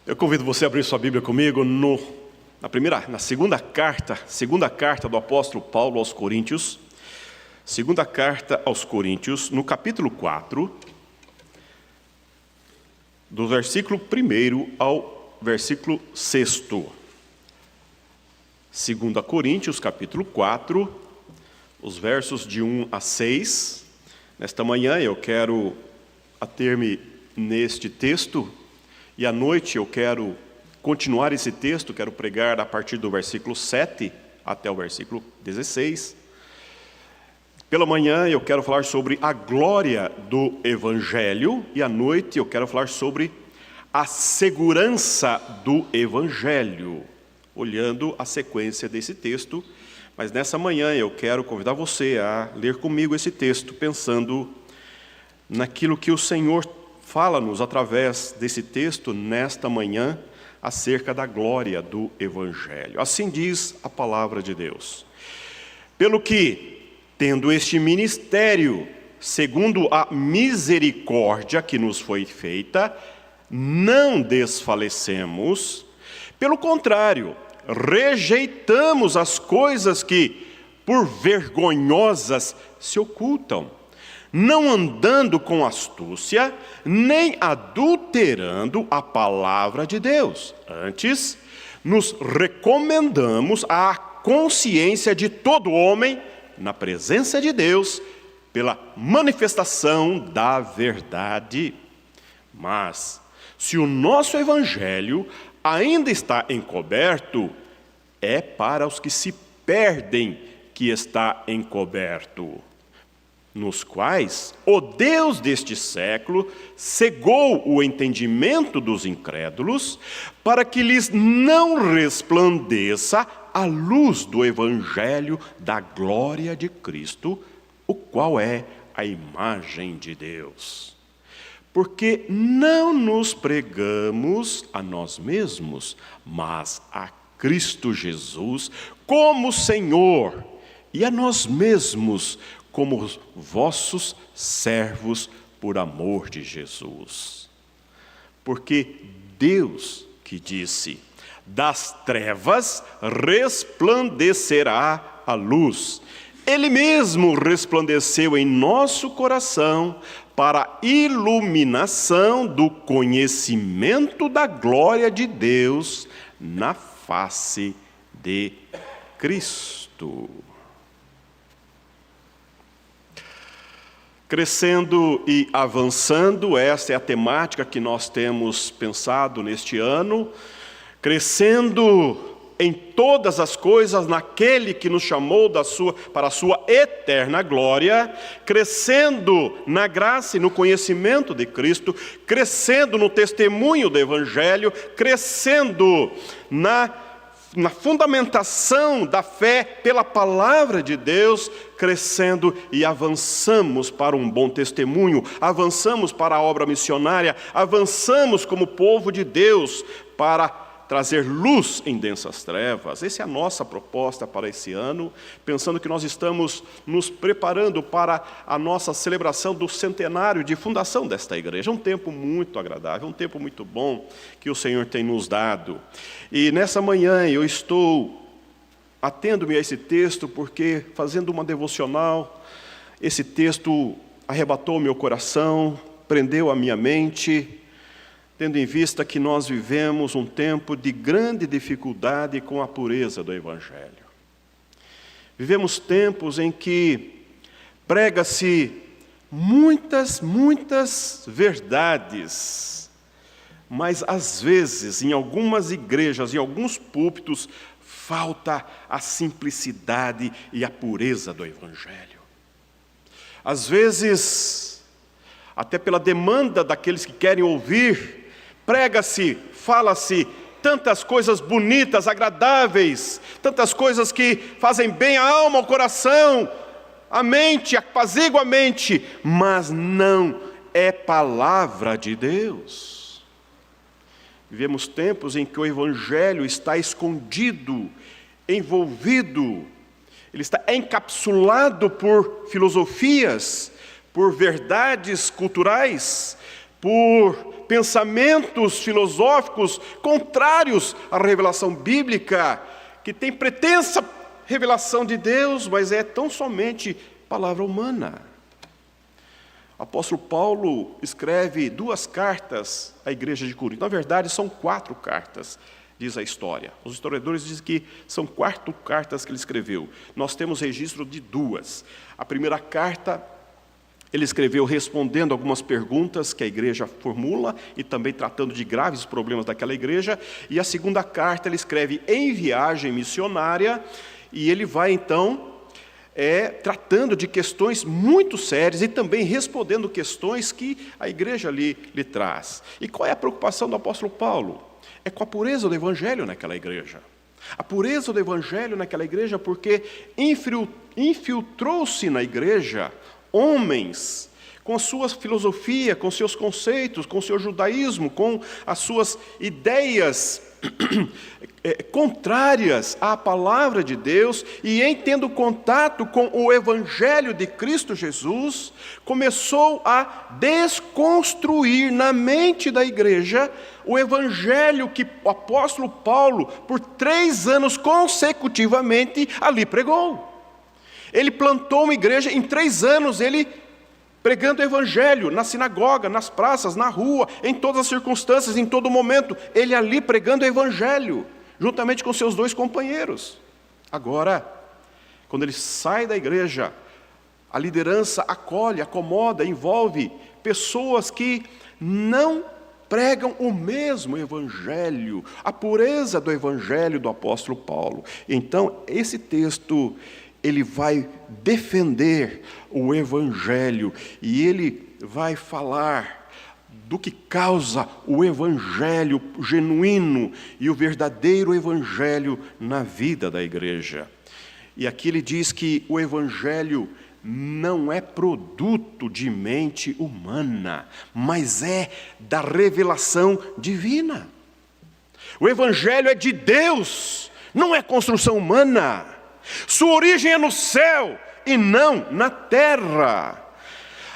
Eu convido você a abrir sua Bíblia comigo na segunda carta do apóstolo Paulo aos Coríntios, segunda carta aos Coríntios, no capítulo 4, do versículo 1 ao versículo 6. 2 Coríntios, capítulo 4, os versos de 1 a 6. Nesta manhã eu quero ater-me neste texto, e à noite eu quero continuar esse texto, quero pregar a partir do versículo 7 até o versículo 16. Pela manhã eu quero falar sobre a glória do Evangelho, e à noite eu quero falar sobre a segurança do Evangelho, olhando a sequência desse texto. Mas nessa manhã eu quero convidar você a ler comigo esse texto, pensando naquilo que o Senhor fala-nos através desse texto nesta manhã acerca da glória do Evangelho. Assim diz a palavra de Deus: pelo que, tendo este ministério, segundo a misericórdia que nos foi feita, não desfalecemos, pelo contrário, rejeitamos as coisas que, por vergonhosas, se ocultam, não andando com astúcia, nem adulterando a palavra de Deus. Antes, nos recomendamos à consciência de todo homem, na presença de Deus, pela manifestação da verdade. Mas, se o nosso Evangelho ainda está encoberto, é para os que se perdem que está encoberto, nos quais o Deus deste século cegou o entendimento dos incrédulos, para que lhes não resplandeça a luz do Evangelho da glória de Cristo, o qual é a imagem de Deus. Porque não nos pregamos a nós mesmos, mas a Cristo Jesus como Senhor, e a nós mesmos como os vossos servos por amor de Jesus. Porque Deus que disse: das trevas resplandecerá a luz, Ele mesmo resplandeceu em nosso coração para a iluminação do conhecimento da glória de Deus na face de Cristo. Crescendo e avançando, essa é a temática que nós temos pensado neste ano. Crescendo em todas as coisas naquele que nos chamou para a sua eterna glória, crescendo na graça e no conhecimento de Cristo, crescendo no testemunho do Evangelho, crescendo na fundamentação da fé pela palavra de Deus, crescendo e avançamos para um bom testemunho, avançamos para a obra missionária, avançamos como povo de Deus para trazer luz em densas trevas. Essa é a nossa proposta para esse ano, pensando que nós estamos nos preparando para a nossa celebração do centenário de fundação desta igreja. Um tempo muito agradável, um tempo muito bom que o Senhor tem nos dado. E nessa manhã eu estou atendo-me a esse texto porque, fazendo uma devocional, esse texto arrebatou o meu coração, prendeu a minha mente, tendo em vista que nós vivemos um tempo de grande dificuldade com a pureza do Evangelho. Vivemos tempos em que prega-se muitas verdades, mas às vezes, em algumas igrejas, em alguns púlpitos, falta a simplicidade e a pureza do Evangelho. Às vezes, até pela demanda daqueles que querem ouvir, prega-se, fala-se tantas coisas bonitas, agradáveis, tantas coisas que fazem bem à alma, ao coração, à mente, apazigua a mente, mas não é palavra de Deus. Vivemos tempos em que o Evangelho está escondido, envolvido, ele está encapsulado por filosofias, por verdades culturais, por pensamentos filosóficos contrários à revelação bíblica, que tem pretensa revelação de Deus, mas é tão somente palavra humana. O apóstolo Paulo escreve 2 cartas à igreja de Corinto. Na verdade, são 4 cartas, diz a história. Os historiadores dizem que são 4 cartas que ele escreveu. Nós temos registro de 2. A primeira carta ele escreveu respondendo algumas perguntas que a igreja formula e também tratando de graves problemas daquela igreja. E a segunda carta ele escreve em viagem missionária e ele vai então tratando de questões muito sérias e também respondendo questões que a igreja lhe traz. E qual é a preocupação do apóstolo Paulo? É com a pureza do evangelho naquela igreja. A pureza do evangelho naquela igreja porque infiltrou-se na igreja homens com a sua filosofia, com seus conceitos, com o seu judaísmo, com as suas ideias contrárias à palavra de Deus, e em tendo contato com o evangelho de Cristo Jesus, começou a desconstruir na mente da igreja o evangelho que o apóstolo Paulo, por 3 anos consecutivamente, ali pregou. Ele plantou uma igreja, em 3 anos ele pregando o evangelho, na sinagoga, nas praças, na rua, em todas as circunstâncias, em todo momento, ele ali pregando o evangelho, juntamente com seus 2 companheiros. Agora, quando ele sai da igreja, a liderança acolhe, acomoda, envolve pessoas que não pregam o mesmo evangelho, a pureza do evangelho do apóstolo Paulo. Então, esse texto ele vai defender o evangelho e ele vai falar do que causa o evangelho genuíno e o verdadeiro evangelho na vida da igreja. E aqui ele diz que o evangelho não é produto de mente humana, mas é da revelação divina. O evangelho é de Deus, não é construção humana. Sua origem é no céu e não na terra.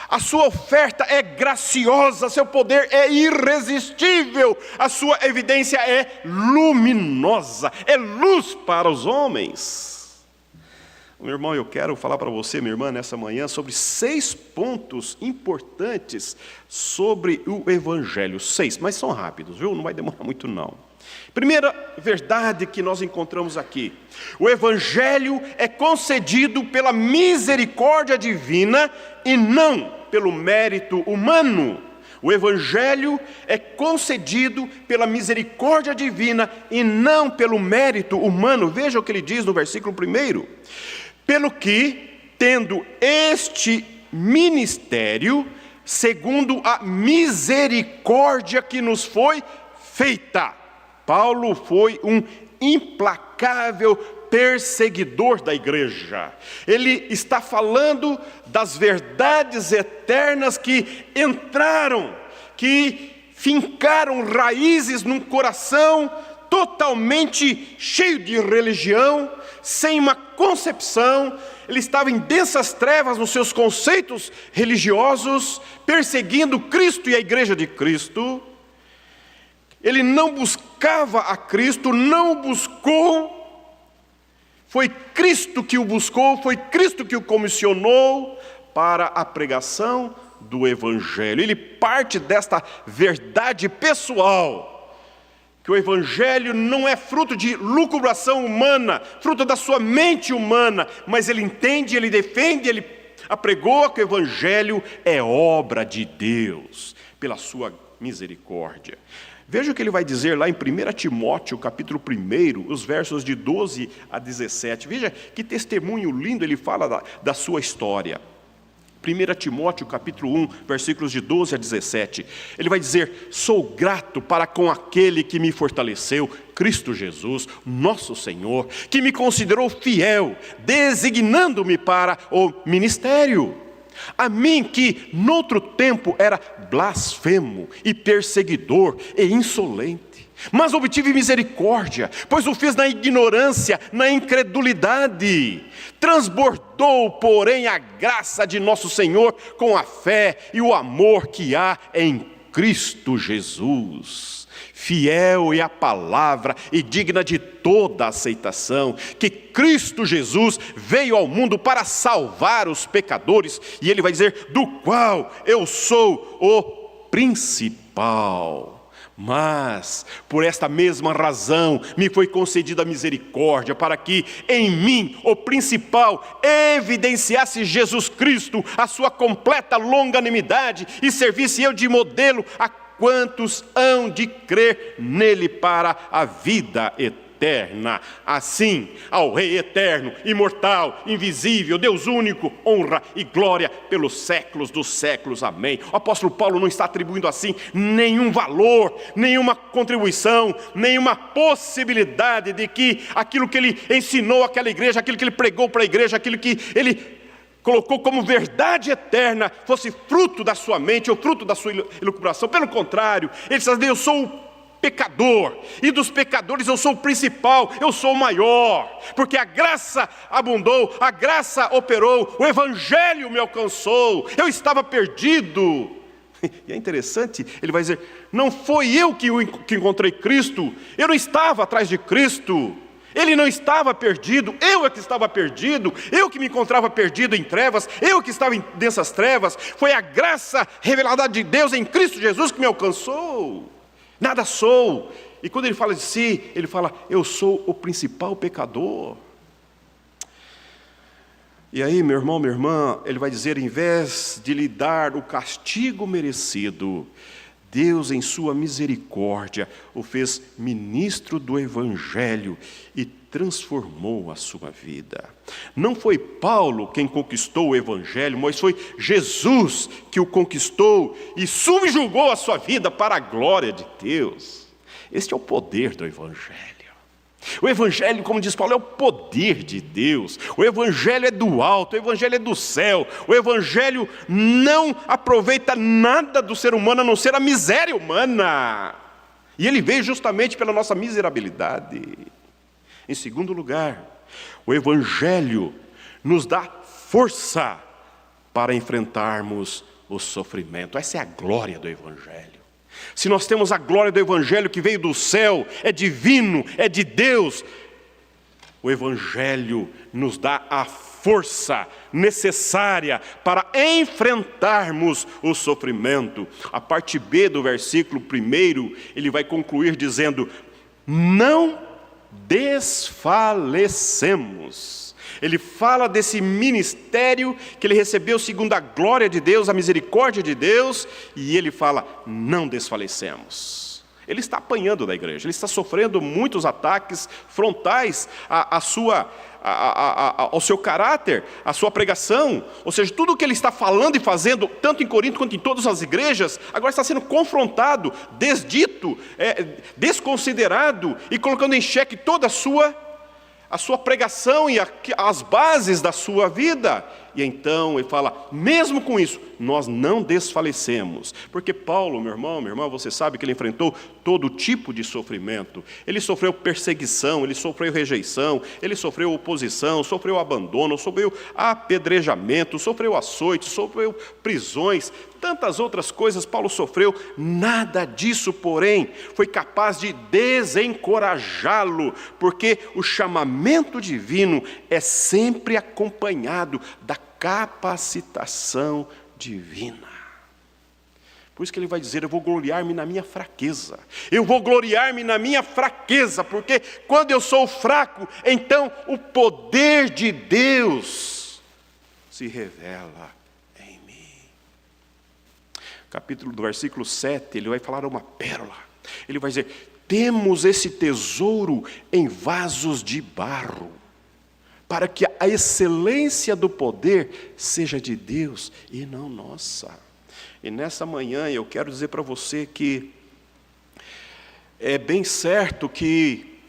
A sua oferta é graciosa, seu poder é irresistível, a sua evidência é luminosa, é luz para os homens. Meu irmão, eu quero falar para você, minha irmã, nessa manhã, sobre 6 pontos importantes sobre o evangelho. 6, mas são rápidos, viu? Não vai demorar muito não. Primeira verdade que nós encontramos aqui: o evangelho é concedido pela misericórdia divina e não pelo mérito humano. O evangelho é concedido pela misericórdia divina e não pelo mérito humano. Veja o que ele diz no versículo 1: pelo que, tendo este ministério, segundo a misericórdia que nos foi feita. Paulo foi um implacável perseguidor da igreja. Ele está falando das verdades eternas que entraram, que fincaram raízes num coração totalmente cheio de religião, sem uma concepção. Ele estava em densas trevas nos seus conceitos religiosos, perseguindo Cristo e a igreja de Cristo. Ele não buscava a Cristo, não o buscou. Foi Cristo que o buscou, foi Cristo que o comissionou para a pregação do evangelho. Ele parte desta verdade pessoal, que o evangelho não é fruto de lucubração humana, fruto da sua mente humana, mas ele entende, ele defende, ele apregou que o evangelho é obra de Deus, pela sua misericórdia. Veja o que ele vai dizer lá em 1 Timóteo, capítulo 1, os versos de 12 a 17. Veja que testemunho lindo ele fala da sua história. 1 Timóteo, capítulo 1, versículos de 12 a 17. Ele vai dizer: sou grato para com aquele que me fortaleceu, Cristo Jesus, nosso Senhor, que me considerou fiel, designando-me para o ministério. A mim que, noutro tempo, era blasfemo e perseguidor e insolente, mas obtive misericórdia, pois o fiz na ignorância, na incredulidade. Transbordou, porém, a graça de nosso Senhor com a fé e o amor que há em Cristo Jesus. Fiel é a palavra e digna de toda aceitação, que Cristo Jesus veio ao mundo para salvar os pecadores, e ele vai dizer, do qual eu sou o principal. Mas, por esta mesma razão, me foi concedida a misericórdia, para que em mim, o principal, evidenciasse Jesus Cristo, a sua completa longanimidade, e servisse eu de modelo a quantos hão de crer nele para a vida eterna. Assim, ao Rei eterno, imortal, invisível, Deus único, honra e glória pelos séculos dos séculos. Amém. O apóstolo Paulo não está atribuindo assim nenhum valor, nenhuma contribuição, nenhuma possibilidade de que aquilo que ele ensinou àquela igreja, aquilo que ele pregou para a igreja, aquilo que ele colocou como verdade eterna, fosse fruto da sua mente ou fruto da sua elucubração. Pelo contrário, ele diz, eu sou o pecador, e dos pecadores eu sou o principal, eu sou o maior, porque a graça abundou, a graça operou, o evangelho me alcançou, eu estava perdido. E é interessante, ele vai dizer, não foi eu que encontrei Cristo, eu não estava atrás de Cristo, ele não estava perdido, eu é que estava perdido, eu que me encontrava perdido em trevas, eu que estava nessas trevas, foi a graça revelada de Deus em Cristo Jesus que me alcançou. Nada sou. E quando ele fala de si, ele fala, eu sou o principal pecador. E aí, meu irmão, minha irmã, ele vai dizer, em vez de lhe dar o castigo merecido, Deus, em sua misericórdia, o fez ministro do Evangelho e transformou a sua vida. Não foi Paulo quem conquistou o Evangelho, mas foi Jesus que o conquistou e subjugou a sua vida para a glória de Deus. Este é o poder do Evangelho. O Evangelho, como diz Paulo, é o poder de Deus. O Evangelho é do alto, o Evangelho é do céu. O Evangelho não aproveita nada do ser humano, a não ser a miséria humana. E ele veio justamente pela nossa miserabilidade. Em segundo lugar, o Evangelho nos dá força para enfrentarmos o sofrimento. Essa é a glória do Evangelho. Se nós temos a glória do Evangelho que veio do céu, é divino, é de Deus, o Evangelho nos dá a força necessária para enfrentarmos o sofrimento. A parte B do versículo 1, ele vai concluir dizendo, não desfalecemos. Ele fala desse ministério que ele recebeu segundo a glória de Deus, a misericórdia de Deus, e ele fala, não desfalecemos. Ele está apanhando da igreja, ele está sofrendo muitos ataques frontais ao seu caráter, à sua pregação. Ou seja, tudo o que ele está falando e fazendo, tanto em Corinto quanto em todas as igrejas, agora está sendo confrontado, desdito, desconsiderado e colocando em xeque toda a sua pregação e as bases da sua vida. E então ele fala, mesmo com isso, nós não desfalecemos. Porque Paulo, meu irmão, minha irmã, você sabe que ele enfrentou todo tipo de sofrimento. Ele sofreu perseguição, ele sofreu rejeição, ele sofreu oposição, sofreu abandono, sofreu apedrejamento, sofreu açoite, sofreu prisões, tantas outras coisas Paulo sofreu. Nada disso, porém, foi capaz de desencorajá-lo, porque o chamamento divino é sempre acompanhado da capacitação divina. Por isso que ele vai dizer, eu vou gloriar-me na minha fraqueza. Eu vou gloriar-me na minha fraqueza, porque quando eu sou fraco, então o poder de Deus se revela em mim. Capítulo do versículo 7, ele vai falar uma pérola. Ele vai dizer, temos esse tesouro em vasos de barro, para que a excelência do poder seja de Deus e não nossa. E nessa manhã eu quero dizer para você que é bem certo que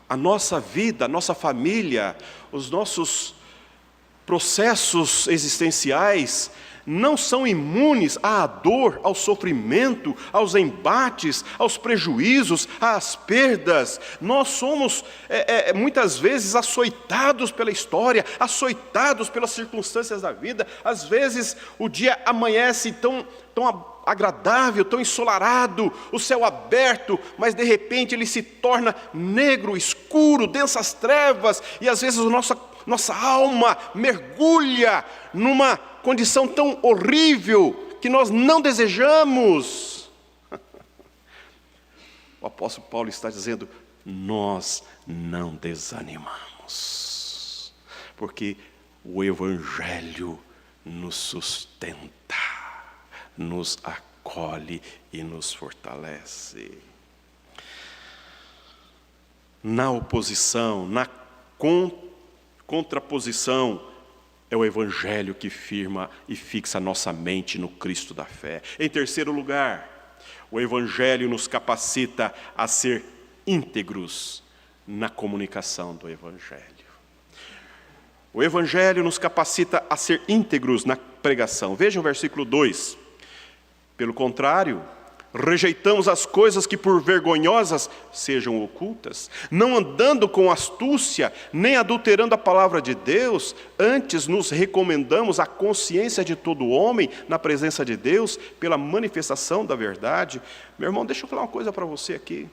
a nossa vida, a nossa família, os nossos processos existenciais não são imunes à dor, ao sofrimento, aos embates, aos prejuízos, às perdas. Nós somos muitas vezes açoitados pela história, açoitados pelas circunstâncias da vida. Às vezes o dia amanhece tão agradável, tão ensolarado, o céu aberto, mas de repente ele se torna negro, escuro, densas trevas, e às vezes nossa alma mergulha numa condição tão horrível que nós não desejamos. O apóstolo Paulo está dizendo: nós não desanimamos, porque o Evangelho nos sustenta, nos acolhe e nos fortalece. Na oposição, na contraposição, é o Evangelho que firma e fixa nossa mente no Cristo da fé. Em terceiro lugar, o Evangelho nos capacita a ser íntegros na comunicação do Evangelho. O Evangelho nos capacita a ser íntegros na pregação. Veja o versículo 2. Pelo contrário, rejeitamos as coisas que por vergonhosas sejam ocultas, não andando com astúcia, nem adulterando a palavra de Deus, antes nos recomendamos à consciência de todo homem, na presença de Deus, pela manifestação da verdade. Meu irmão, deixa eu falar uma coisa para você aqui.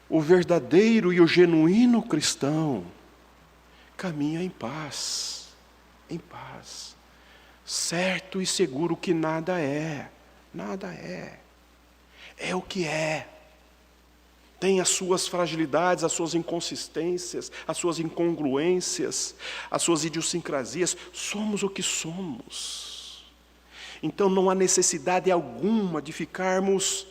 O verdadeiro e o genuíno cristão caminha em paz, certo e seguro que nada é o que é. Tem as suas fragilidades, as suas inconsistências, as suas incongruências, as suas idiosincrasias. Somos o que somos. Então não há necessidade alguma de ficarmos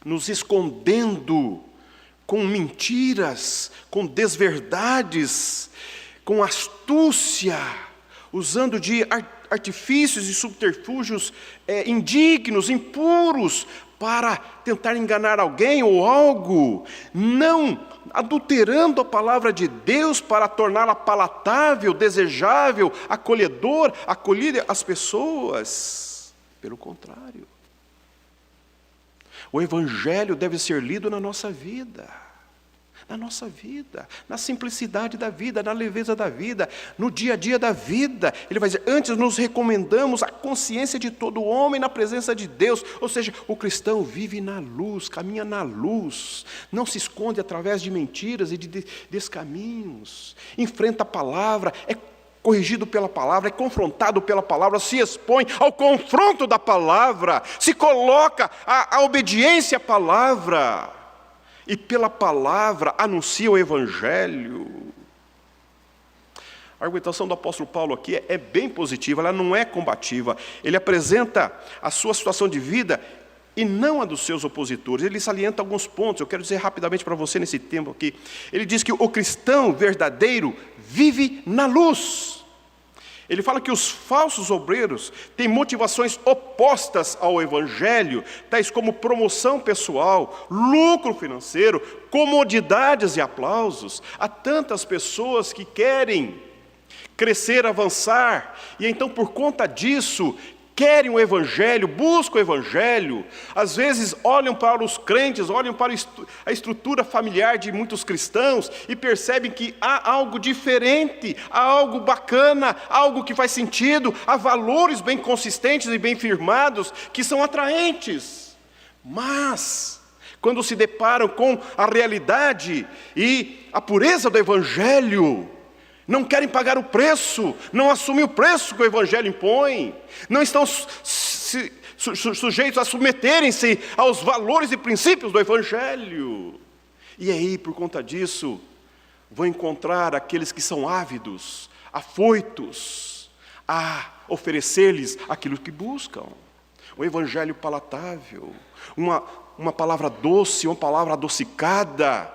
nos escondendo com mentiras, com desverdades, com astúcia, usando de artifícios e subterfúgios indignos, impuros, para tentar enganar alguém ou algo, não adulterando a palavra de Deus para torná-la palatável, desejável, acolher as pessoas. Pelo contrário, o Evangelho deve ser lido na nossa vida, na simplicidade da vida, na leveza da vida, no dia a dia da vida. Ele vai dizer: antes nos recomendamos a consciência de todo homem na presença de Deus. Ou seja, o cristão vive na luz, caminha na luz, não se esconde através de mentiras e de descaminhos, enfrenta a palavra, é corrigido pela palavra, é confrontado pela palavra, se expõe ao confronto da palavra, se coloca à obediência à palavra, e pela palavra anuncia o Evangelho. A argumentação do apóstolo Paulo aqui é bem positiva, ela não é combativa. Ele apresenta a sua situação de vida e não a dos seus opositores. Ele salienta alguns pontos, eu quero dizer rapidamente para você nesse tempo aqui. Ele diz que o cristão verdadeiro vive na luz. Ele fala que os falsos obreiros têm motivações opostas ao Evangelho, tais como promoção pessoal, lucro financeiro, comodidades e aplausos. Há tantas pessoas que querem crescer, avançar, e então por conta disso querem o Evangelho, buscam o Evangelho, às vezes olham para os crentes, olham para a estrutura familiar de muitos cristãos e percebem que há algo diferente, há algo bacana, algo que faz sentido, há valores bem consistentes e bem firmados que são atraentes. Mas, quando se deparam com a realidade e a pureza do Evangelho, não querem pagar o preço, não assumem o preço que o Evangelho impõe, não estão sujeitos a submeterem-se aos valores e princípios do Evangelho. E aí, por conta disso, vão encontrar aqueles que são ávidos, afoitos, a oferecer-lhes aquilo que buscam. O Evangelho palatável, uma palavra doce, uma palavra adocicada,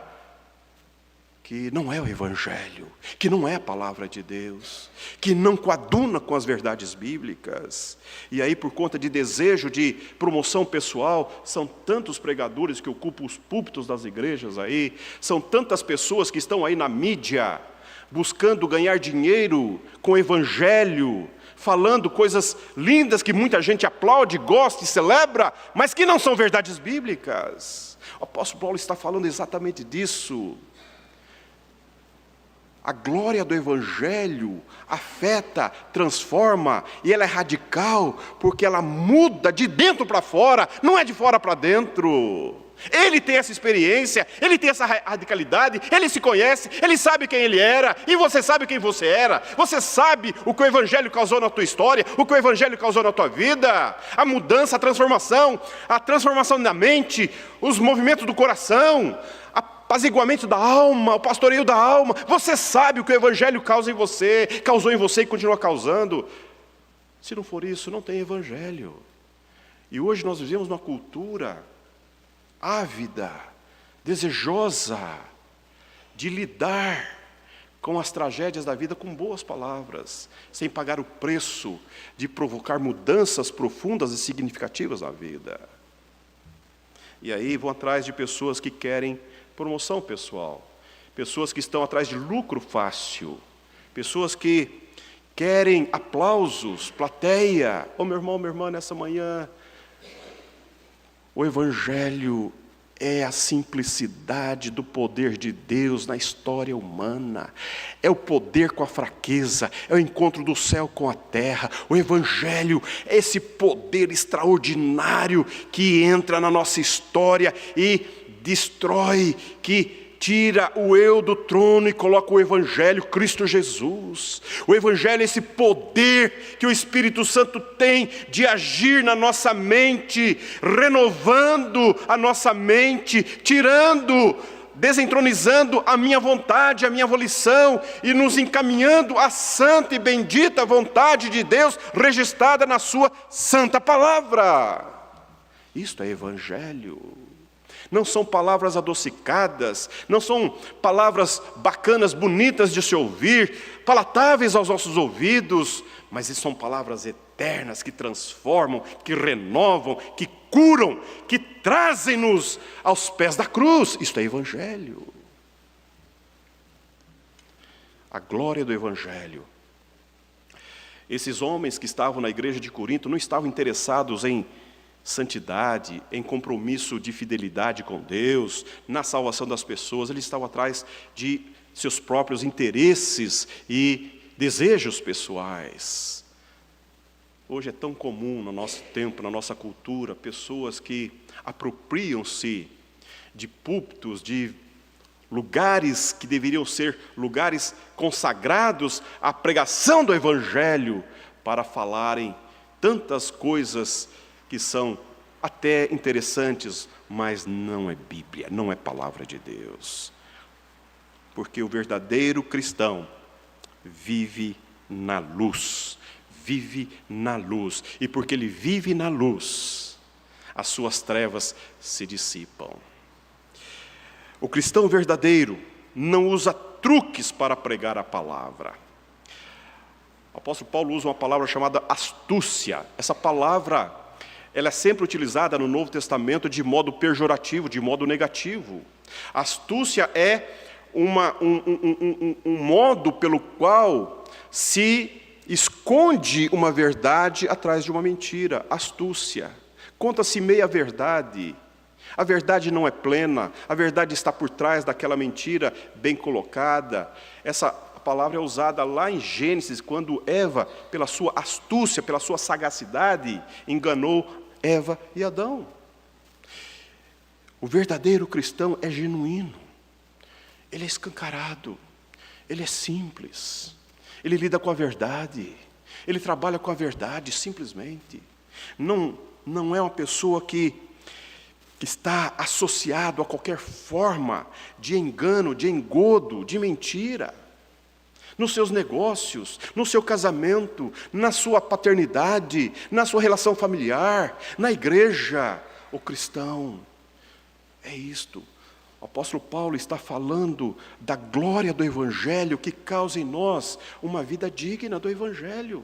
que não é o Evangelho, que não é a palavra de Deus, que não coaduna com as verdades bíblicas. E aí, por conta de desejo de promoção pessoal, são tantos pregadores que ocupam os púlpitos das igrejas aí, são tantas pessoas que estão aí na mídia, buscando ganhar dinheiro com o Evangelho, falando coisas lindas que muita gente aplaude, gosta e celebra, mas que não são verdades bíblicas. O apóstolo Paulo está falando exatamente disso. A glória do Evangelho afeta, transforma, e ela é radical, porque ela muda de dentro para fora, não é de fora para dentro. Ele tem essa experiência, ele tem essa radicalidade, ele se conhece, ele sabe quem ele era, e você sabe quem você era. Você sabe o que o Evangelho causou na tua história, o que o Evangelho causou na tua vida, a mudança, a transformação da mente, os movimentos do coração, apaziguamento da alma, o pastoreio da alma. Você sabe o que o Evangelho causou em você e continua causando. Se não for isso, não tem Evangelho. E hoje nós vivemos uma cultura ávida, desejosa de lidar com as tragédias da vida com boas palavras, sem pagar o preço de provocar mudanças profundas e significativas na vida. E aí vão atrás de pessoas que querem promoção pessoal, pessoas que estão atrás de lucro fácil, pessoas que querem aplausos, plateia. Ô meu irmão, minha irmã, nessa manhã, o Evangelho é a simplicidade do poder de Deus na história humana. É o poder com a fraqueza, é o encontro do céu com a terra. O Evangelho é esse poder extraordinário que entra na nossa história e destrói, que tira o eu do trono e coloca o Evangelho, Cristo Jesus. O Evangelho é esse poder que o Espírito Santo tem de agir na nossa mente, renovando a nossa mente, desentronizando a minha vontade, a minha volição, e nos encaminhando à santa e bendita vontade de Deus, registrada na sua santa palavra. Isto é Evangelho. Não são palavras adocicadas, não são palavras bacanas, bonitas de se ouvir, palatáveis aos nossos ouvidos, mas são palavras eternas que transformam, que renovam, que curam, que trazem-nos aos pés da cruz. Isto é Evangelho. A glória do Evangelho. Esses homens que estavam na igreja de Corinto não estavam interessados em santidade, em compromisso de fidelidade com Deus, na salvação das pessoas. Eles estavam atrás de seus próprios interesses e desejos pessoais. Hoje é tão comum no nosso tempo, na nossa cultura, pessoas que apropriam-se de púlpitos, de lugares que deveriam ser lugares consagrados à pregação do Evangelho, para falarem tantas coisas que são até interessantes, mas não é Bíblia, não é palavra de Deus. Porque o verdadeiro cristão vive na luz, e porque ele vive na luz, as suas trevas se dissipam. O cristão verdadeiro não usa truques para pregar a palavra. O apóstolo Paulo usa uma palavra chamada astúcia. Essa palavra, ela é sempre utilizada no Novo Testamento de modo pejorativo, de modo negativo. Astúcia é um modo pelo qual se esconde uma verdade atrás de uma mentira. Astúcia. Conta-se meia verdade. A verdade não é plena, a verdade está por trás daquela mentira bem colocada. Essa palavra é usada lá em Gênesis, quando Eva, pela sua astúcia, pela sua sagacidade, enganou Eva e Adão. O verdadeiro cristão é genuíno, ele é escancarado, ele é simples, ele lida com a verdade, ele trabalha com a verdade simplesmente. Não é uma pessoa que está associado a qualquer forma de engano, de engodo, de mentira. Nos seus negócios, no seu casamento, na sua paternidade, na sua relação familiar, na igreja. O cristão é isto. O apóstolo Paulo está falando da glória do Evangelho que causa em nós uma vida digna do Evangelho,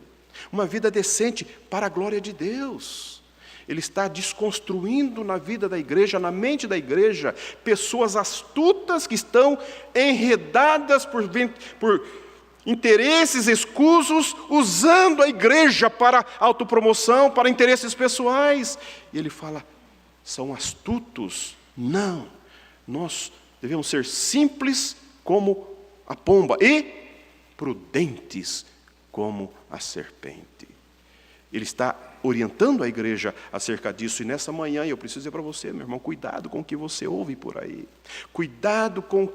uma vida decente para a glória de Deus. Ele está desconstruindo na vida da igreja, na mente da igreja, pessoas astutas que estão enredadas por interesses escusos, usando a igreja para autopromoção, para interesses pessoais. E ele fala, são astutos? Não, nós devemos ser simples como a pomba e prudentes como a serpente. Ele está orientando a igreja acerca disso, e nessa manhã eu preciso dizer para você, meu irmão, cuidado com o que você ouve por aí, cuidado com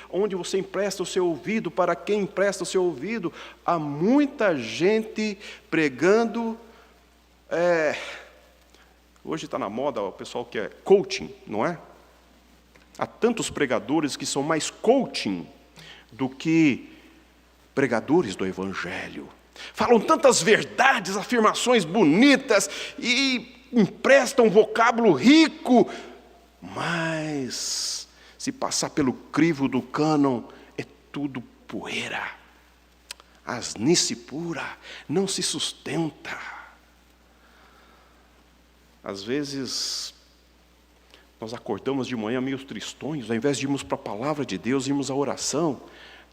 onde você empresta o seu ouvido, para quem empresta o seu ouvido. Há muita gente pregando, hoje está na moda o pessoal que é coaching, não é? Há tantos pregadores que são mais coaching do que pregadores do Evangelho. Falam tantas verdades, afirmações bonitas e emprestam um vocábulo rico, mas se passar pelo crivo do cânon é tudo poeira, asnice pura, não se sustenta. Às vezes nós acordamos de manhã meio tristonhos, ao invés de irmos para a palavra de Deus, irmos à oração,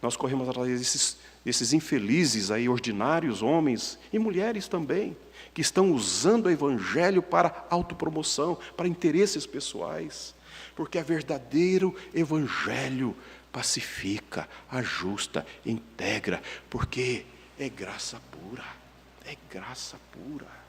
nós corremos atrás desses infelizes aí, ordinários, homens e mulheres também, que estão usando o Evangelho para autopromoção, para interesses pessoais, porque o verdadeiro Evangelho pacifica, ajusta, integra, porque é graça pura, é graça pura.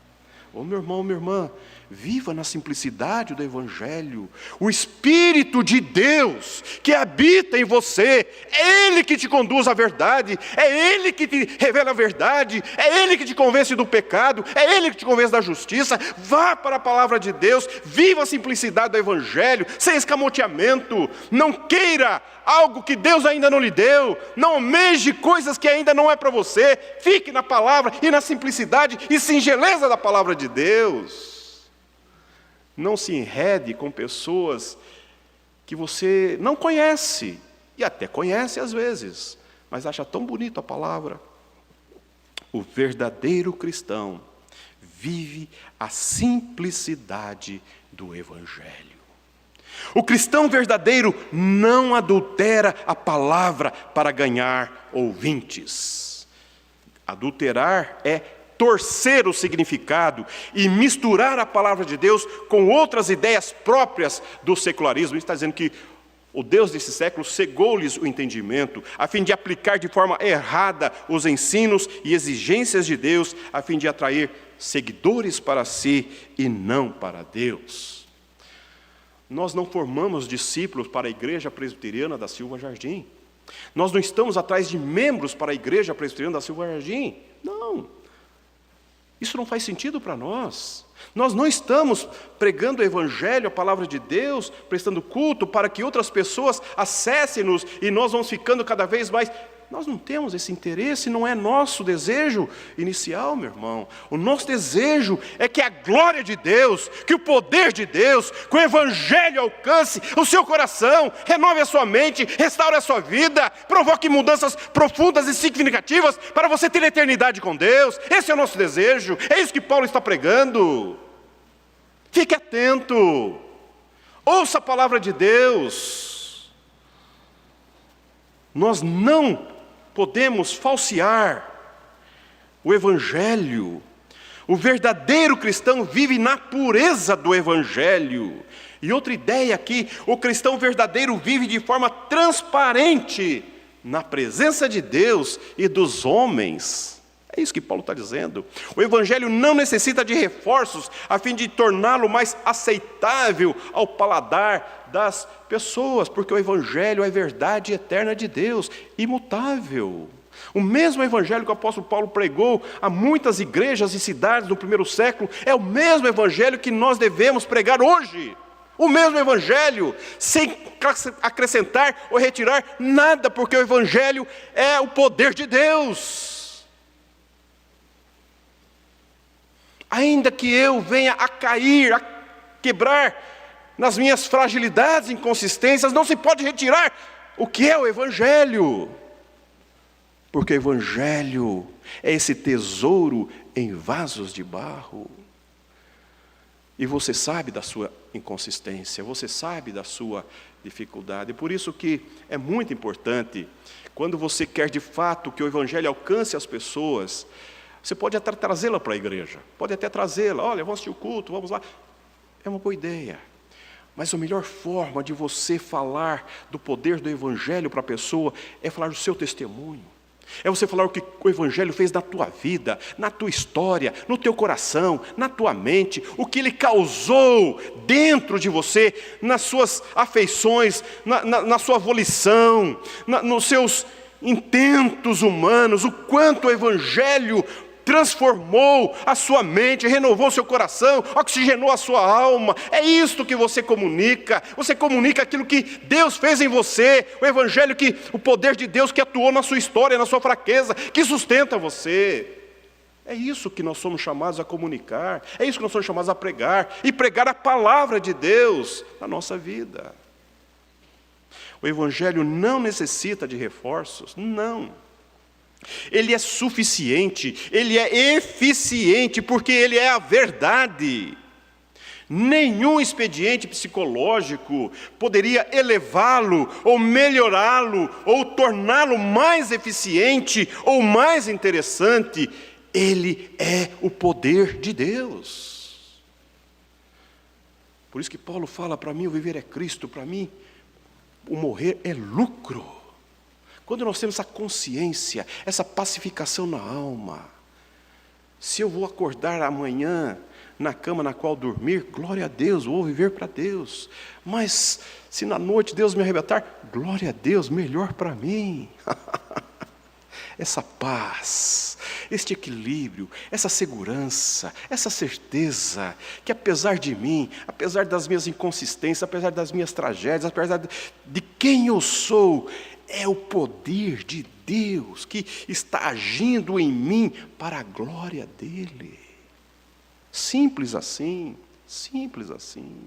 Ô meu irmão, minha irmã, viva na simplicidade do Evangelho. O Espírito de Deus que habita em você, é Ele que te conduz à verdade, é Ele que te revela a verdade, é Ele que te convence do pecado, é Ele que te convence da justiça. Vá para a palavra de Deus, viva a simplicidade do Evangelho, sem escamoteamento. Não queira algo que Deus ainda não lhe deu, não almeje coisas que ainda não é para você. Fique na palavra e na simplicidade e singeleza da palavra de Deus. Não se enrede com pessoas que você não conhece, e até conhece às vezes, mas acha tão bonita a palavra. O verdadeiro cristão vive a simplicidade do Evangelho. O cristão verdadeiro não adultera a palavra para ganhar ouvintes. Adulterar é torcer o significado e misturar a palavra de Deus com outras ideias próprias do secularismo. Ele está dizendo que o Deus desse século cegou-lhes o entendimento, a fim de aplicar de forma errada os ensinos e exigências de Deus, a fim de atrair seguidores para si e não para Deus. Nós não formamos discípulos para a Igreja Presbiteriana da Silva Jardim. Nós não estamos atrás de membros para a Igreja Presbiteriana da Silva Jardim. Não. Isso não faz sentido para nós. Nós não estamos pregando o Evangelho, a palavra de Deus, prestando culto para que outras pessoas acessem-nos e nós vamos ficando cada vez mais. Nós não temos esse interesse, não é nosso desejo inicial, meu irmão. O nosso desejo é que a glória de Deus, que o poder de Deus, que o Evangelho alcance o seu coração, renove a sua mente, restaure a sua vida, provoque mudanças profundas e significativas para você ter a eternidade com Deus. Esse é o nosso desejo, é isso que Paulo está pregando. Fique atento, ouça a palavra de Deus. Nós não podemos falsear o Evangelho. O verdadeiro cristão vive na pureza do Evangelho. E outra ideia aqui, o cristão verdadeiro vive de forma transparente na presença de Deus e dos homens. É isso que Paulo está dizendo. O Evangelho não necessita de reforços a fim de torná-lo mais aceitável ao paladar das pessoas, porque o Evangelho é a verdade eterna de Deus, imutável. O mesmo Evangelho que o apóstolo Paulo pregou a muitas igrejas e cidades no primeiro século, é o mesmo Evangelho que nós devemos pregar hoje. O mesmo Evangelho, sem acrescentar ou retirar nada, porque o Evangelho é o poder de Deus. Ainda que eu venha a cair, a quebrar nas minhas fragilidades, inconsistências, não se pode retirar o que é o Evangelho. Porque o Evangelho é esse tesouro em vasos de barro. E você sabe da sua inconsistência, você sabe da sua dificuldade. Por isso que é muito importante, quando você quer de fato que o Evangelho alcance as pessoas, você pode até trazê-la para a igreja, pode até trazê-la, olha, vamos assistir o culto, vamos lá. É uma boa ideia. Mas a melhor forma de você falar do poder do Evangelho para a pessoa é falar do seu testemunho. É você falar o que o Evangelho fez na tua vida, na tua história, no teu coração, na tua mente, o que ele causou dentro de você, nas suas afeições, na sua volição, nos seus intentos humanos, o quanto o Evangelho transformou a sua mente, renovou seu coração, oxigenou a sua alma. É isto que você comunica aquilo que Deus fez em você, o Evangelho, o poder de Deus que atuou na sua história, na sua fraqueza, que sustenta você. É isso que nós somos chamados a comunicar, é isso que nós somos chamados a pregar, e pregar a palavra de Deus na nossa vida. O Evangelho não necessita de reforços, não. Ele é suficiente, ele é eficiente, porque ele é a verdade. Nenhum expediente psicológico poderia elevá-lo, ou melhorá-lo, ou torná-lo mais eficiente, ou mais interessante. Ele é o poder de Deus. Por isso que Paulo fala, para mim o viver é Cristo, para mim o morrer é lucro. Quando nós temos essa consciência, essa pacificação na alma, se eu vou acordar amanhã na cama na qual dormir, glória a Deus, vou viver para Deus. Mas se na noite Deus me arrebatar, glória a Deus, melhor para mim. Essa paz, este equilíbrio, essa segurança, essa certeza, que apesar de mim, apesar das minhas inconsistências, apesar das minhas tragédias, apesar de quem eu sou, é o poder de Deus que está agindo em mim para a glória dEle. Simples assim, simples assim.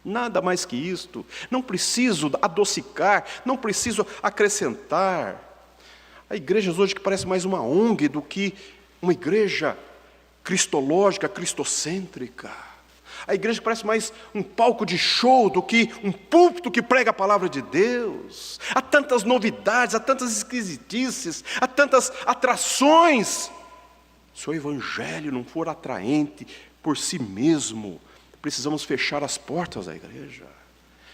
Nada mais que isto. Não preciso adocicar, não preciso acrescentar. Há igrejas hoje que parece mais uma ONG do que uma igreja cristológica, cristocêntrica. A igreja parece mais um palco de show do que um púlpito que prega a palavra de Deus. Há tantas novidades, há tantas esquisitices, há tantas atrações. Se o Evangelho não for atraente por si mesmo, precisamos fechar as portas da igreja.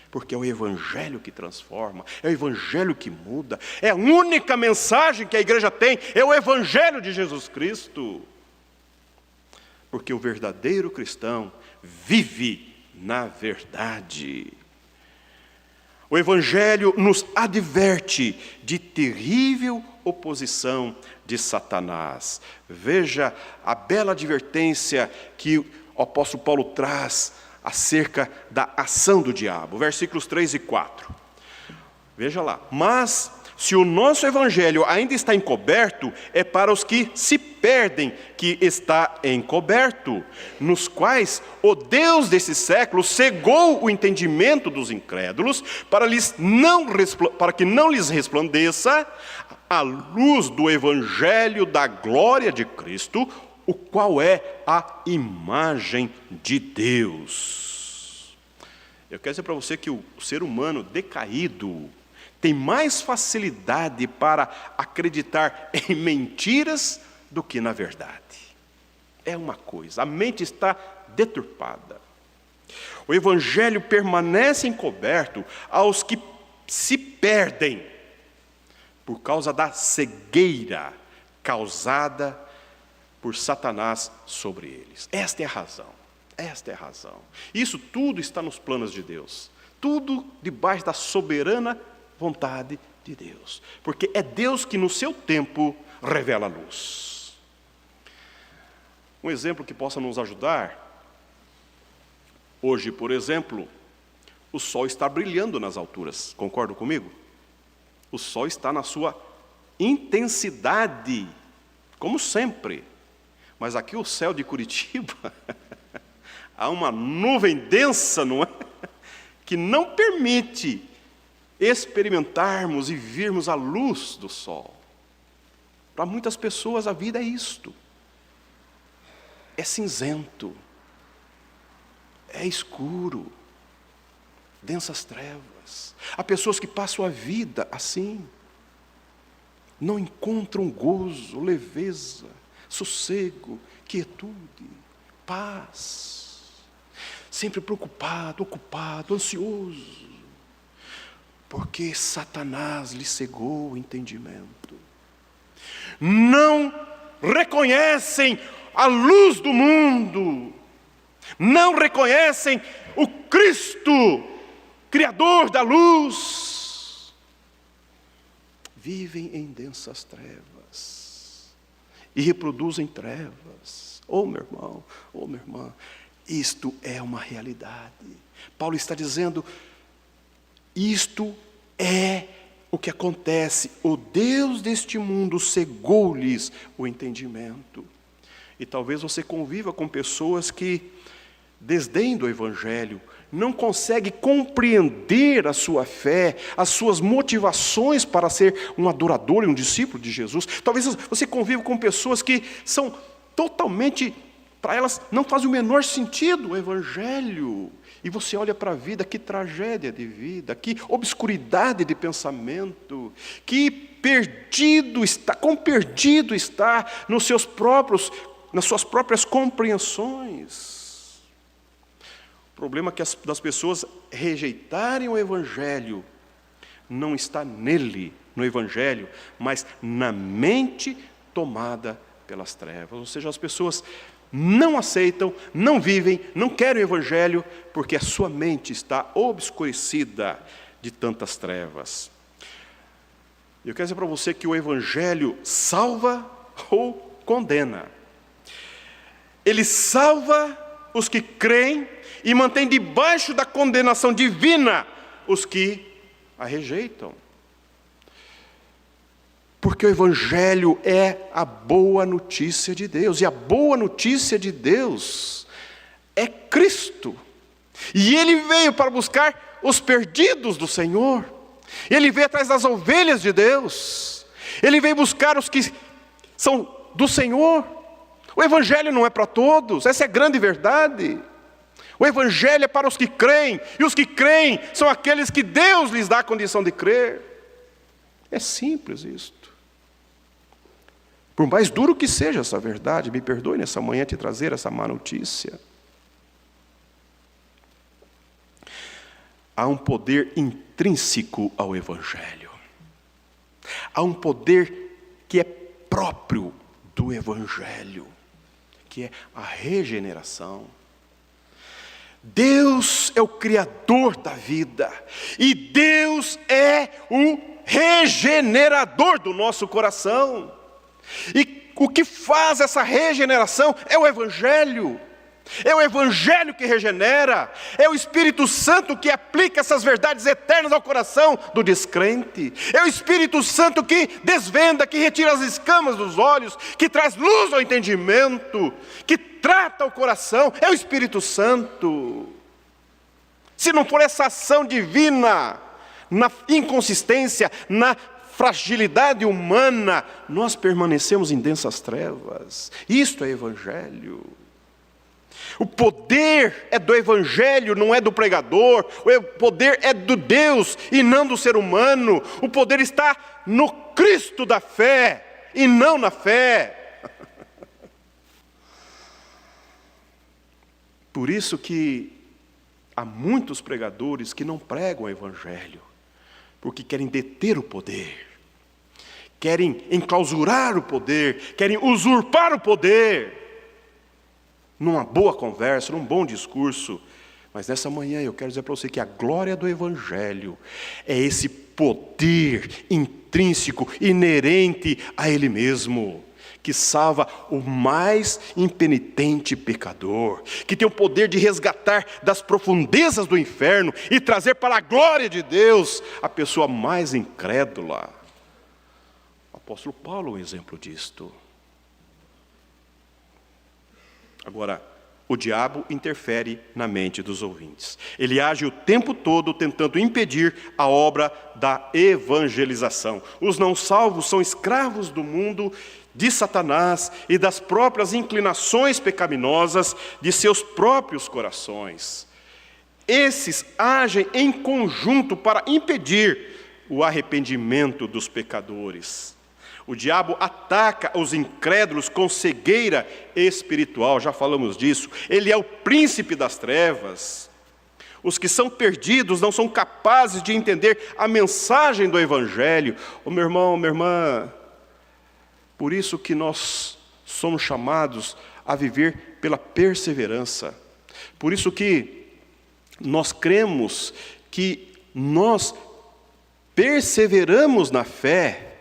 Porque é o Evangelho que transforma, é o Evangelho que muda. É a única mensagem que a igreja tem, é o Evangelho de Jesus Cristo. Porque o verdadeiro cristão vive na verdade. O Evangelho nos adverte de terrível oposição de Satanás. Veja a bela advertência que o apóstolo Paulo traz acerca da ação do diabo. Versículos 3 e 4. Veja lá. Mas se o nosso Evangelho ainda está encoberto, é para os que se perdem que está encoberto, nos quais o Deus desse século cegou o entendimento dos incrédulos, para que não lhes resplandeça a luz do Evangelho da glória de Cristo, o qual é a imagem de Deus. Eu quero dizer para você que o ser humano decaído tem mais facilidade para acreditar em mentiras do que na verdade. É uma coisa, a mente está deturpada. O Evangelho permanece encoberto aos que se perdem por causa da cegueira causada por Satanás sobre eles. Esta é a razão, esta é a razão. Isso tudo está nos planos de Deus, tudo debaixo da soberana vontade de Deus, porque é Deus que no seu tempo revela a luz. Um exemplo que possa nos ajudar, hoje, por exemplo, o sol está brilhando nas alturas, concordam comigo? O sol está na sua intensidade, como sempre, mas aqui o céu de Curitiba, há uma nuvem densa, não é? que não permite experimentarmos e virmos a luz do sol. Para muitas pessoas a vida é isto. É cinzento. É escuro. Densas trevas. Há pessoas que passam a vida assim. Não encontram gozo, leveza, sossego, quietude, paz. Sempre preocupado, ocupado, ansioso. Porque Satanás lhe cegou o entendimento. Não reconhecem a luz do mundo. Não reconhecem o Cristo, Criador da luz. Vivem em densas trevas e reproduzem trevas. Oh, meu irmão, oh, minha irmã, isto é uma realidade. Paulo está dizendo, isto é o que acontece. O Deus deste mundo cegou-lhes o entendimento. E talvez você conviva com pessoas que desdém do Evangelho, não consegue compreender a sua fé, as suas motivações para ser um adorador e um discípulo de Jesus. Talvez você conviva com pessoas que são totalmente, para elas não faz o menor sentido o Evangelho. E você olha para a vida, que tragédia de vida, que obscuridade de pensamento, que quão perdido está nas suas próprias compreensões. O problema é que das pessoas rejeitarem o Evangelho não está nele, no Evangelho, mas na mente tomada pelas trevas. Ou seja, as pessoas não aceitam, não vivem, não querem o Evangelho, porque a sua mente está obscurecida de tantas trevas. Eu quero dizer para você que o Evangelho salva ou condena. Ele salva os que creem e mantém debaixo da condenação divina os que a rejeitam. Porque o Evangelho é a boa notícia de Deus. E a boa notícia de Deus é Cristo. E Ele veio para buscar os perdidos do Senhor. Ele veio atrás das ovelhas de Deus. Ele veio buscar os que são do Senhor. O Evangelho não é para todos, essa é a grande verdade. O Evangelho é para os que creem, e os que creem são aqueles que Deus lhes dá a condição de crer. É simples isto. Por mais duro que seja essa verdade, me perdoe nessa manhã te trazer essa má notícia. Há um poder intrínseco ao Evangelho. Há um poder que é próprio do Evangelho, que é a regeneração. Deus é o Criador da vida, e Deus é o regenerador do nosso coração. E o que faz essa regeneração é o Evangelho. É o Evangelho que regenera, é o Espírito Santo que aplica essas verdades eternas ao coração do descrente. É o Espírito Santo que desvenda, que retira as escamas dos olhos, que traz luz ao entendimento, que trata o coração. É o Espírito Santo. Se não for essa ação divina, na inconsistência, na fragilidade humana, nós permanecemos em densas trevas. Isto é Evangelho. O poder é do Evangelho, não é do pregador. O poder é do Deus e não do ser humano. O poder está no Cristo da fé e não na fé. Por isso que há muitos pregadores que não pregam o Evangelho, porque querem deter o poder, querem enclausurar o poder, querem usurpar o poder. Numa boa conversa, num bom discurso. Mas nessa manhã eu quero dizer para você que a glória do Evangelho é esse poder intrínseco, inerente a Ele mesmo, que salva o mais impenitente pecador, que tem o poder de resgatar das profundezas do inferno e trazer para a glória de Deus a pessoa mais incrédula. O apóstolo Paulo é um exemplo disto. Agora, o diabo interfere na mente dos ouvintes. Ele age o tempo todo tentando impedir a obra da evangelização. Os não salvos são escravos do mundo, de Satanás e das próprias inclinações pecaminosas de seus próprios corações. Esses agem em conjunto para impedir o arrependimento dos pecadores. O diabo ataca os incrédulos com cegueira espiritual, já falamos disso. Ele é o príncipe das trevas. Os que são perdidos não são capazes de entender a mensagem do Evangelho. Meu irmão, minha irmã, por isso que nós somos chamados a viver pela perseverança. Por isso que nós cremos que nós perseveramos na fé,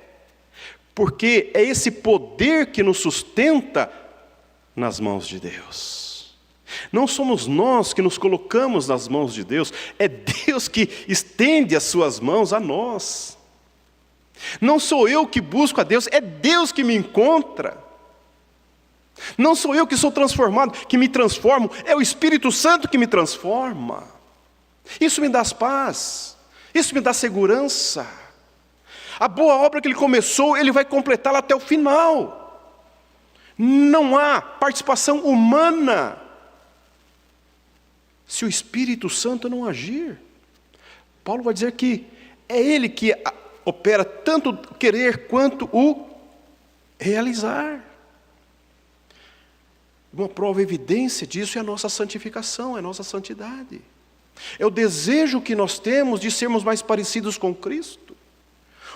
porque é esse poder que nos sustenta nas mãos de Deus. Não somos nós que nos colocamos nas mãos de Deus, é Deus que estende as suas mãos a nós. Não sou eu que busco a Deus, é Deus que me encontra. Não sou eu que sou transformado, que me transformo, é o Espírito Santo que me transforma. Isso me dá paz, isso me dá segurança. A boa obra que Ele começou, Ele vai completá-la até o final. Não há participação humana se o Espírito Santo não agir. Paulo vai dizer que é Ele que opera tanto o querer quanto o realizar. Uma prova evidência disso é a nossa santificação, é a nossa santidade. É o desejo que nós temos de sermos mais parecidos com Cristo.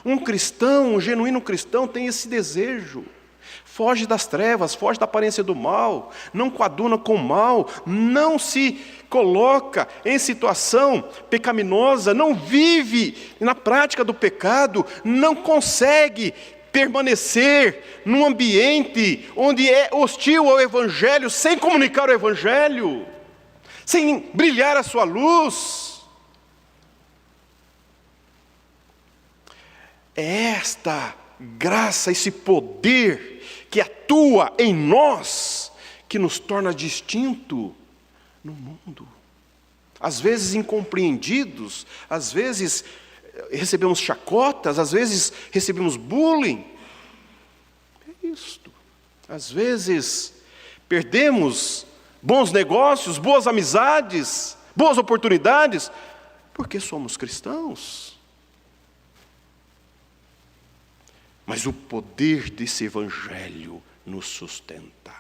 Um cristão, um genuíno cristão tem esse desejo. Foge das trevas, foge da aparência do mal, não coaduna com o mal, não se coloca em situação pecaminosa, não vive na prática do pecado, não consegue permanecer num ambiente onde é hostil ao Evangelho, sem comunicar o Evangelho, sem brilhar a sua luz. É esta graça, esse poder que atua em nós, que nos torna distinto no mundo. Às vezes incompreendidos, às vezes recebemos chacotas, às vezes recebemos bullying. É isto. Às vezes perdemos bons negócios, boas amizades, boas oportunidades, porque somos cristãos. Mas o poder desse Evangelho nos sustenta.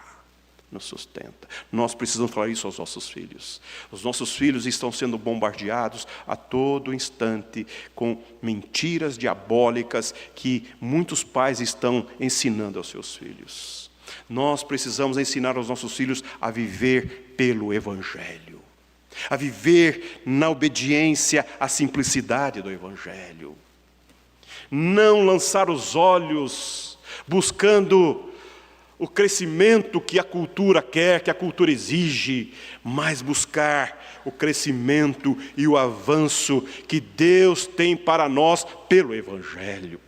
Nos sustenta. Nós precisamos falar isso aos nossos filhos. Os nossos filhos estão sendo bombardeados a todo instante com mentiras diabólicas que muitos pais estão ensinando aos seus filhos. Nós precisamos ensinar aos nossos filhos a viver pelo Evangelho. A viver na obediência à simplicidade do Evangelho. Não lançar os olhos buscando o crescimento que a cultura quer, que a cultura exige, mas buscar o crescimento e o avanço que Deus tem para nós pelo Evangelho,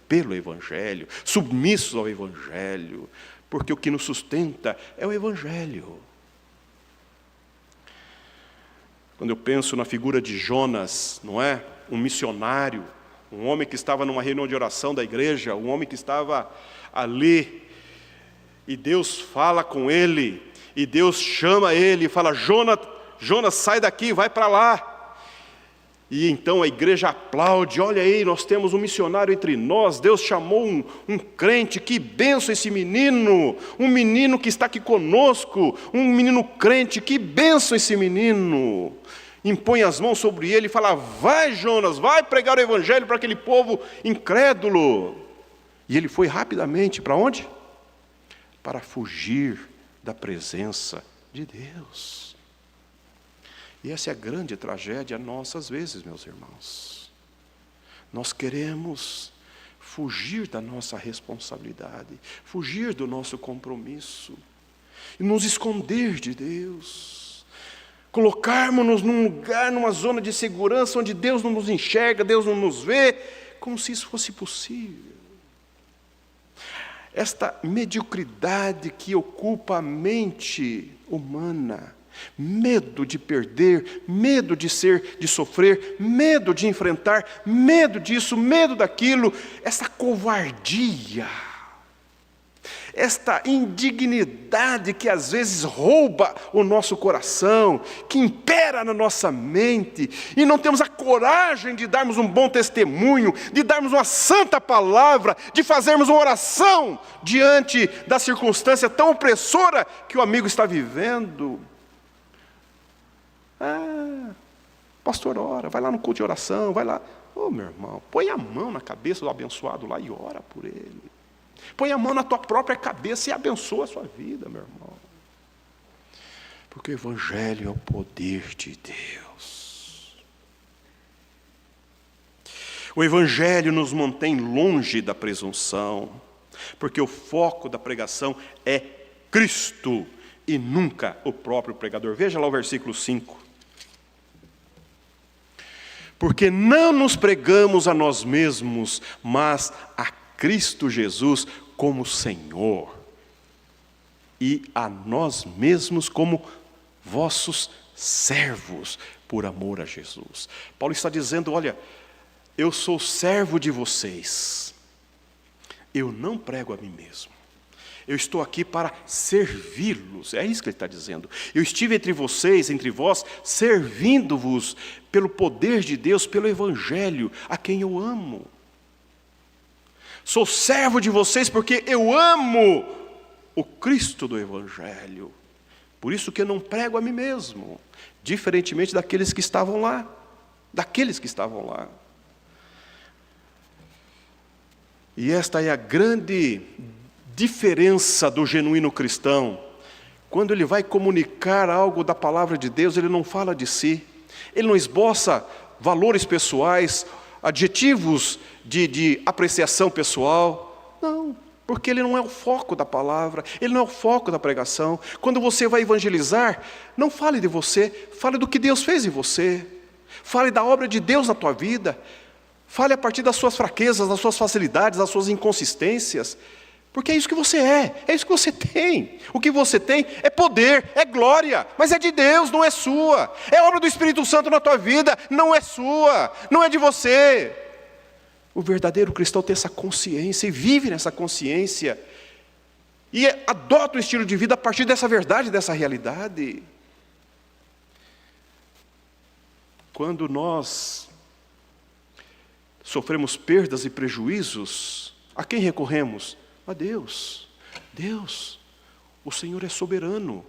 submissos ao Evangelho, porque o que nos sustenta é o Evangelho. Quando eu penso na figura de Jonas, não é? Um missionário, um homem que estava numa reunião de oração da igreja, um homem que estava ali, e Deus fala com ele, e Deus chama ele e fala: Jonas, sai daqui, vai para lá. E então a igreja aplaude: olha aí, nós temos um missionário entre nós, Deus chamou um crente, que bênção esse menino, um menino que está aqui conosco, um menino crente, que bênção esse menino. Impõe as mãos sobre ele e fala: vai Jonas, vai pregar o Evangelho para aquele povo incrédulo. E ele foi rapidamente para onde? Para fugir da presença de Deus. E essa é a grande tragédia nossa às vezes, meus irmãos. Nós queremos fugir da nossa responsabilidade, fugir do nosso compromisso, e nos esconder de Deus. Colocarmos-nos num lugar, numa zona de segurança, onde Deus não nos enxerga, Deus não nos vê, como se isso fosse possível. Esta mediocridade que ocupa a mente humana Medo de perder, medo de sofrer, medo de enfrentar, medo disso, medo daquilo, essa covardia, esta indignidade que às vezes rouba o nosso coração, que impera na nossa mente, e não temos a coragem de darmos um bom testemunho, de darmos uma santa palavra, de fazermos uma oração diante da circunstância tão opressora que o amigo está vivendo. Pastor, ora, vai lá no culto de oração, vai lá. Meu irmão, põe a mão na cabeça do abençoado lá e ora por ele. Põe a mão na tua própria cabeça e abençoa a sua vida, meu irmão. Porque o Evangelho é o poder de Deus. O Evangelho nos mantém longe da presunção, porque o foco da pregação é Cristo e nunca o próprio pregador. Veja lá o versículo 5. Porque não nos pregamos a nós mesmos, mas a Cristo Jesus como Senhor, e a nós mesmos como vossos servos, por amor a Jesus. Paulo está dizendo, olha, eu sou servo de vocês, eu não prego a mim mesmo. Eu estou aqui para servi-los, é isso que ele está dizendo. Eu estive entre vocês, entre vós, servindo-vos pelo poder de Deus, pelo Evangelho, a quem eu amo. Sou servo de vocês porque eu amo o Cristo do Evangelho. Por isso que eu não prego a mim mesmo, diferentemente daqueles que estavam lá. E esta é a grande diferença do genuíno cristão. Quando ele vai comunicar algo da palavra de Deus, ele não fala de si, ele não esboça valores pessoais, adjetivos de apreciação pessoal, não, porque ele não é o foco da palavra, ele não é o foco da pregação. Quando você vai evangelizar, não fale de você, fale do que Deus fez em você, fale da obra de Deus na tua vida, fale a partir das suas fraquezas, das suas facilidades, das suas inconsistências, porque é isso que você é isso que você tem. O que você tem é poder, é glória, mas é de Deus, não é sua. É obra do Espírito Santo na tua vida, não é sua, não é de você. O verdadeiro cristão tem essa consciência e vive nessa consciência. E adota o estilo de vida a partir dessa verdade, dessa realidade. Quando nós sofremos perdas e prejuízos, a quem recorremos? A Deus. Deus, o Senhor é soberano.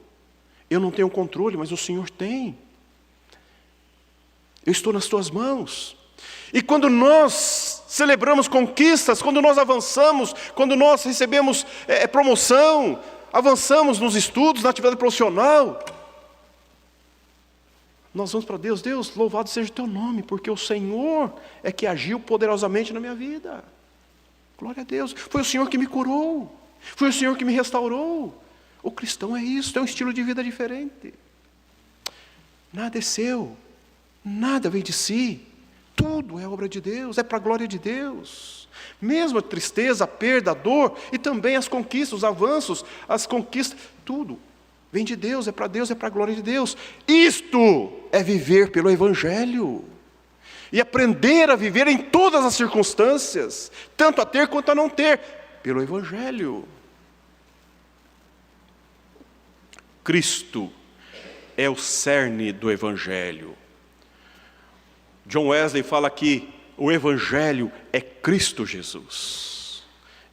Eu não tenho controle, mas o Senhor tem. Eu estou nas tuas mãos. E quando nós celebramos conquistas, quando nós avançamos, quando nós recebemos promoção, avançamos nos estudos, na atividade profissional, nós vamos para Deus. Deus, louvado seja o teu nome, porque o Senhor é que agiu poderosamente na minha vida. Glória a Deus, foi o Senhor que me curou, foi o Senhor que me restaurou. O cristão é isso, é um estilo de vida diferente. Nada é seu, nada vem de si, tudo é obra de Deus, é para a glória de Deus. Mesmo a tristeza, a perda, a dor, e também as conquistas, os avanços, as conquistas, tudo vem de Deus, é para a glória de Deus. Isto é viver pelo Evangelho. E aprender a viver em todas as circunstâncias, tanto a ter quanto a não ter, pelo Evangelho. Cristo é o cerne do Evangelho. John Wesley fala que o Evangelho é Cristo Jesus.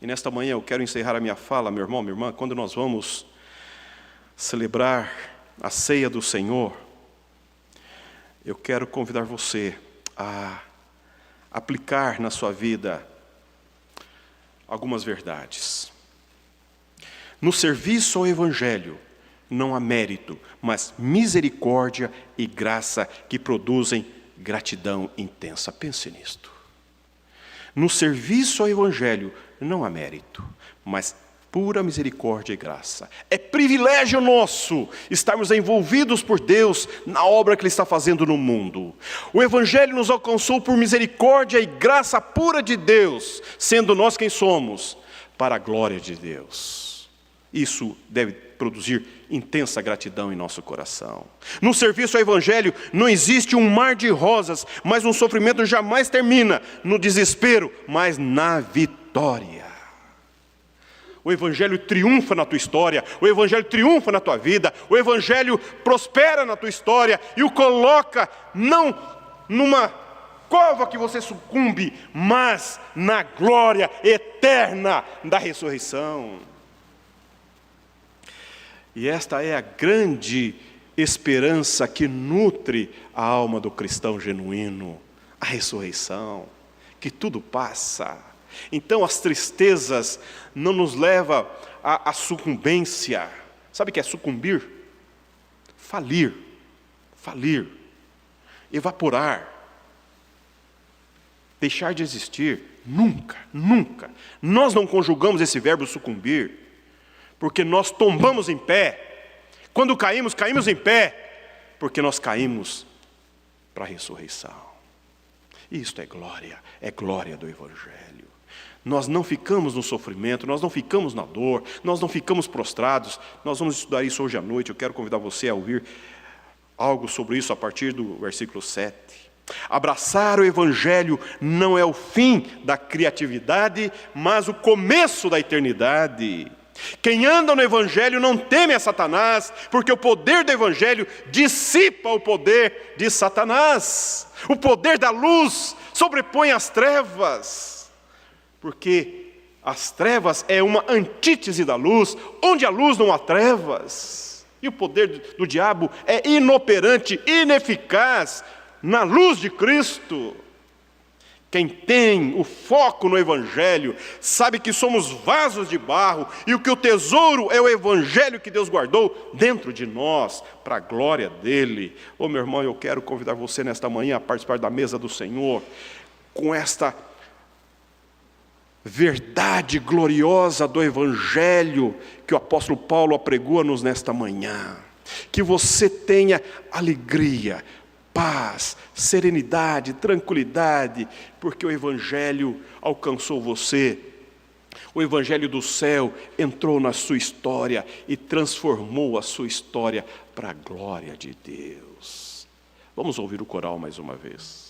E nesta manhã eu quero encerrar a minha fala, meu irmão, minha irmã, quando nós vamos celebrar a ceia do Senhor, eu quero convidar você a aplicar na sua vida algumas verdades. No serviço ao Evangelho não há mérito, mas misericórdia e graça que produzem gratidão intensa. Pense nisto. No serviço ao Evangelho não há mérito, mas pura misericórdia e graça. É privilégio nosso estarmos envolvidos por Deus na obra que Ele está fazendo no mundo. O Evangelho nos alcançou por misericórdia e graça pura de Deus, sendo nós quem somos, para a glória de Deus. Isso deve produzir intensa gratidão em nosso coração. No serviço ao Evangelho não existe um mar de rosas, mas um sofrimento jamais termina no desespero, mas na vitória. O Evangelho triunfa na tua história, o Evangelho triunfa na tua vida, o Evangelho prospera na tua história e o coloca não numa cova que você sucumbe, mas na glória eterna da ressurreição. E esta é a grande esperança que nutre a alma do cristão genuíno, a ressurreição, que tudo passa. Então as tristezas não nos levam à sucumbência. Sabe o que é sucumbir? Falir, evaporar, deixar de existir. Nunca. Nós não conjugamos esse verbo sucumbir, porque nós tombamos em pé. Quando caímos em pé, porque nós caímos para a ressurreição. E isto é glória do Evangelho. Nós não ficamos no sofrimento, nós não ficamos na dor, nós não ficamos prostrados. Nós vamos estudar isso hoje à noite. Eu quero convidar você a ouvir algo sobre isso a partir do versículo 7. Abraçar o Evangelho não é o fim da criatividade, mas o começo da eternidade. Quem anda no Evangelho não teme a Satanás, porque o poder do Evangelho dissipa o poder de Satanás. O poder da luz sobrepõe as trevas, porque as trevas é uma antítese da luz, onde a luz não há trevas. E o poder do diabo é inoperante, ineficaz na luz de Cristo. Quem tem o foco no Evangelho sabe que somos vasos de barro e que o tesouro é o Evangelho que Deus guardou dentro de nós, para a glória dEle. Meu irmão, eu quero convidar você nesta manhã a participar da mesa do Senhor com esta verdade gloriosa do Evangelho que o apóstolo Paulo apregou-nos nesta manhã. Que você tenha alegria, paz, serenidade, tranquilidade, porque o Evangelho alcançou você. O Evangelho do céu entrou na sua história e transformou a sua história para a glória de Deus. Vamos ouvir o coral mais uma vez.